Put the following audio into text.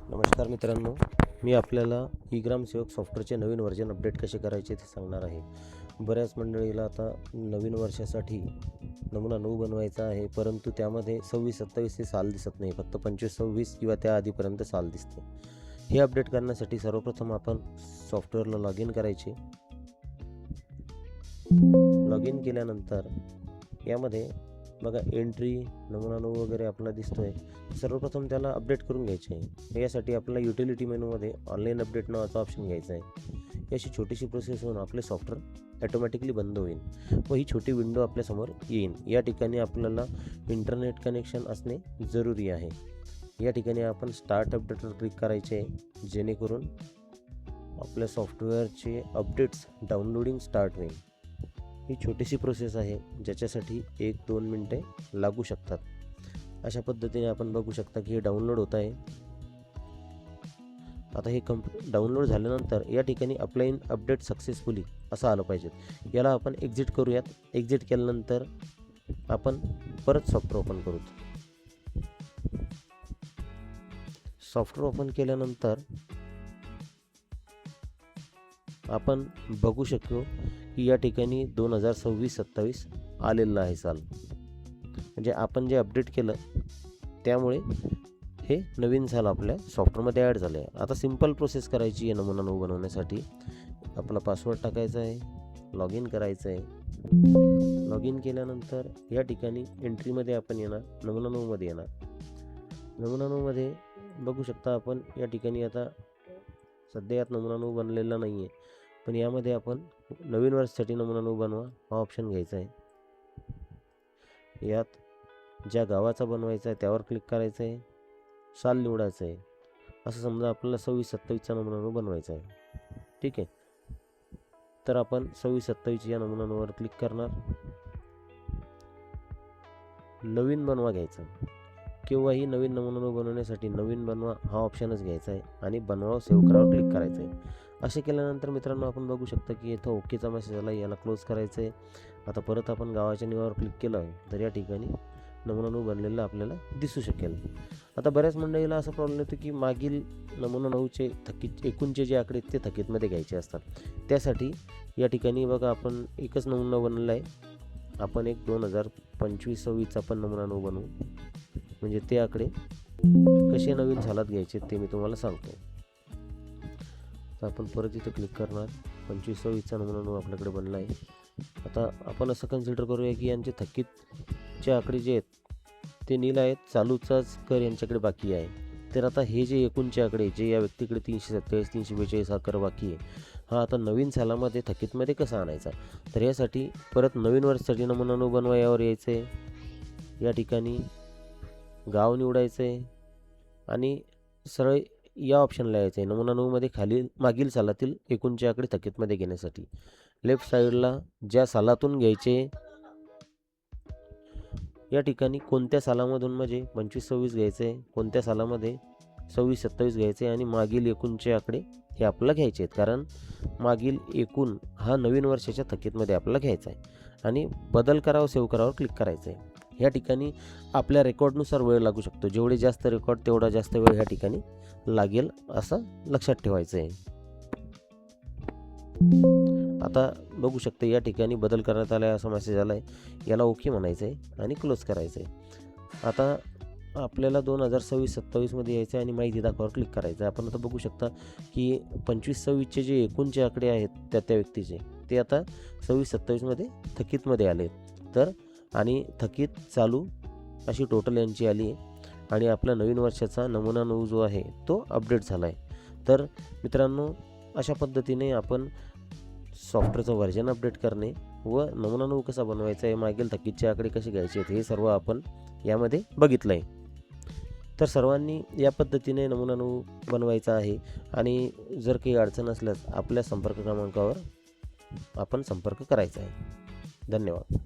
नमस्कार मित्रांनो, मी आपल्याला ई ग्रामसेवक सॉफ्टवेअरचे नवीन व्हर्जन अपडेट कसे करायचे ते सांगणार आहे. बऱ्याच मंडळीला आता नवीन वर्षासाठी नमुना 9 बनवायचा आहे, परंतु त्यामध्ये 26-27 हे साल दिसत नाही, फक्त 25-26 किंवा त्या आधीपर्यंत साल दिसते. हे अपडेट करण्यासाठी सर्वप्रथम आपण सॉफ्टवेअरला लॉग इन करायचे. लॉग इन केल्यानंतर यामध्ये बघा एंट्री नमुना 9 वगैरे आपला दिसतोय. सर्वप्रथम त्याला अपडेट करून घ्यायचे आहे. यासाठी आपल्याला युटिलिटी मेनूमध्ये ऑनलाईन अपडेट नावाचा ऑप्शन घ्यायचा आहे. अशी छोटीशी प्रोसेस होऊन आपले सॉफ्टवेअर ऑटोमॅटिकली बंद होईल व ही छोटी विंडो आपल्यासमोर येईल. या ठिकाणी आपल्याला इंटरनेट कनेक्शन असणे जरुरी आहे. या ठिकाणी आपण स्टार्ट अपडेटवर क्लिक करायचे आहे, जेणेकरून आपल्या सॉफ्टवेअरचे अपडेट्स डाउनलोडिंग स्टार्ट होईल. ही छोटीशी प्रोसेस आहे, ज्याच्यासाठी 1-2 मिनटे लागू शकतात. अशा पद्धतीने आपण बघू शकता की हे डाउनलोड होत आहे. आता हे डाउनलोड झाल्यानंतर या ठिकाणी अप्लाय अपडेट सक्सेसफुली असं आलं पाहिजे. याला आपण एक्झिट करूयात. एक्झिट केल्यानंतर आपण परत सॉफ्टवेअर ओपन करू. सॉफ्टवेअर ओपन केल्यानंतर आपण बघू शकतो की या ठिकाणी 2026-27 आलेलं आहे साल. म्हणजे आपण जे अपडेट केलं त्यामुळे हे नवीन साल आपल्या सॉफ्टवेअरमध्ये ॲड झालं आहे. आता सिंपल प्रोसेस करायची आहे नमुना 9 बनवण्यासाठी. आपला पासवर्ड टाकायचा आहे, लॉग इन करायचं आहे. लॉग इन केल्यानंतर या ठिकाणी एंट्रीमध्ये आपण येणार, नमुना 9मध्ये येणार. नमुना 9मध्ये बघू शकता आपण या ठिकाणी आता सध्या यात नमुना 9 बनलेला नाही आहे, पण यामध्ये आपण नवीन वर्षासाठी नमुना 9 बनवा हा ऑप्शन घ्यायचा आहे. यात ज्या गावाचा बनवायचा आहे त्यावर क्लिक करायचं आहे, साल निवडायचं आहे. असं समजा आपल्याला 26-27चा नमुना 9 बनवायचा आहे. ठीक आहे, तर आपण 26-27 या नमुना 9वर क्लिक करणार. नवीन बनवा घ्यायचा किंवाही नवीन नमुना 9 बनवण्यासाठी नवीन बनवा हा ऑप्शनच घ्यायचा आहे आणि बनवा सेव्ह करावर क्लिक करायचं आहे. असे केल्यानंतर मित्रांनो आपण बघू शकता की इथं ओकेचा मेसेज आला. याला क्लोज करायचं आहे. आता परत आपण गावाच्या निवावर क्लिक केलं तर या ठिकाणी नमुना 9 बनलेला आपल्याला दिसू शकेल. आता बऱ्याच मंडळीला असा प्रॉब्लेम येतो की मागील नमुना 9चे थकीत एकूणचे जे आकडे ते थकीतमध्ये घ्यायचे असतात. त्यासाठी या ठिकाणी बघा आपण एकच नमुना बनवला आहे. आपण एक 2025-26चा पण नमुना 9 बनवू, म्हणजे ते आकडे कसे नवीन सालात घ्यायचे ते मी तुम्हाला सांगतो. तर आपण परत इथं क्लिक करणार. 25-26चा नमुना 9 आपल्याकडे बनला आहे. आता आपण असं कन्सिडर करूया की यांचे थकीतचे आकडे जे आहेत ते नील आहेत, चालूचाच कर यांच्याकडे बाकी आहे. तर आता हे जे एकूणचे आकडे जे या व्यक्तीकडे 327-342 हा कर बाकी आहे, हा आता नवीन सालामध्ये थकीतमध्ये कसा आणायचा. तर यासाठी परत नवीन वर्षासाठी नमुना 9 बनवा यावर यायचं आहे. या ठिकाणी गाव निवडायचं आहे आणि सरळ या ऑप्शनला यायचं आहे. नमुना 9मध्ये खाली मागील सालातील एकूणचे आकडे थकीतमध्ये घेण्यासाठी लेफ्ट साईडला ज्या सालातून घ्यायचे या ठिकाणी कोणत्या सालामधून म्हणजे 25-26 घ्यायचं आहे, कोणत्या सालामध्ये 26-27 घ्यायचे आणि मागील एकूणचे आकडे हे आपल्याला घ्यायचे आहेत. कारण मागील एकूण हा नवीन वर्षाच्या थकीतमध्ये आपल्याला घ्यायचा आहे आणि बदल करावं सेव्ह करावर क्लिक करायचं आहे. ह्या ठिकाणी आपल्या रेकॉर्डनुसार वेळ लागू शकतो. जेवढे जास्त रेकॉर्ड तेवढा जास्त वेळ ह्या ठिकाणी लागेल असं लक्षात ठेवायचं आहे. आता बघू शकता या ठिकाणी बदल करण्यात आला आहे असा मेसेज आला आहे. याला ओके म्हणायचं आहे आणि क्लोज करायचं आहे. आता आपल्याला 2026-27मध्ये यायचं आहे आणि माहिती दाखवावर क्लिक करायचं आहे. आपण आता बघू शकता की 25-26चे जे एकूणचे आकडे आहेत त्या व्यक्तीचे ते आता 26-27मध्ये थकीतमध्ये आले. तर आणि थकीत चालू अशी टोटल यांची आली आहे आणि आपल्या नवीन वर्षाचा नमुना 9 जो आहे तो अपडेट झाला आहे. तर मित्रांनो अशा पद्धतीने आपण सॉफ्टवेअरचं व्हर्जन अपडेट करणे व नमुना 9 कसा बनवायचा आहे, मागील थकीतचे आकडे कसे घ्यायचे आहेत हे सर्व आपण यामध्ये बघितलं आहे. तर सर्वांनी या पद्धतीने नमुना 9 बनवायचा आहे आणि जर काही अडचण असल्यास आपल्या संपर्क क्रमांकावर आपण संपर्क करायचा आहे. धन्यवाद.